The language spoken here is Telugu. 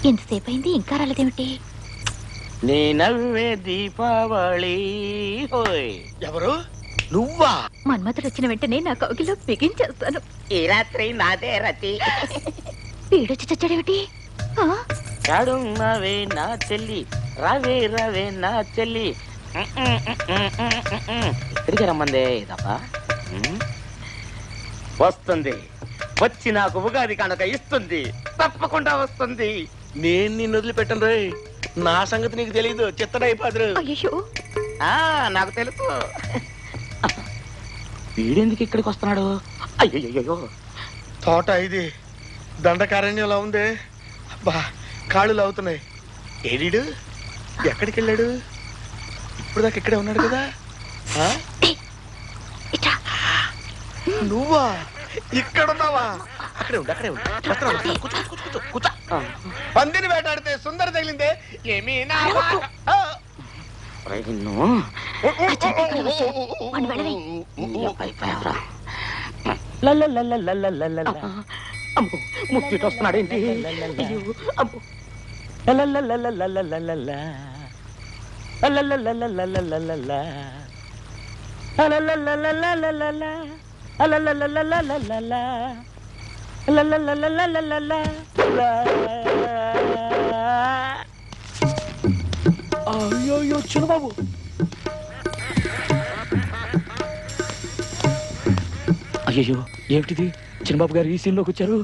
ఎంతసేపు అయింది ఇంకా రాలేదేమిటి? నీ నవ్వే దీపావళి. హోయ్ ఎవరు? నువ్వా? మన్మథుడు వచ్చిన వెంటనే నా కౌగిలో బిగించేస్తాను. ఈ రాత్రి నాదే రతి. వీడొచ్చి చచ్చాడేమిటి? చాడున్నవే నా చెల్లి, రావే రావే నా చెల్లి. ఇక్కడికి రమ్మందే తప్ప వస్తుంది. వచ్చి నాకు ఉగాది కానుక ఇస్తుంది. తప్పకుండా వస్తుంది. నేను నిన్ను వదిలిపెట్టను రోయ్. నా సంగతి నీకు తెలీదు. చిత్తడైపోదురు. అయ్యో నాకు తెలుసు. వీడెందుకు ఇక్కడికి వస్తున్నాడు? అయ్యో తోట ఇది దండకారణ్యంలో ఉంది. అబ్బా కాళ్ళు లాగుతున్నాయి. ఏడీడు ఎక్కడికి వెళ్ళాడు? ఇప్పుడు దాకా ఇక్కడే ఉన్నాడు కదా. నువ్వా ఇక్కడ ఉన్నావా? అక్కడే ఉండు, అక్కడే ఉండు. కూర్చో. పందిని వేటాడితే సుందర తగిలిందే. ఏమీ ముచ్చిട്ട് వస్తున్నాడేంటి? అయ్యో చిన్నబాబు. అయ్యో ఏమిటిది? చిన్నబాబు గారు ఈ సీన్ లోకి వచ్చారు.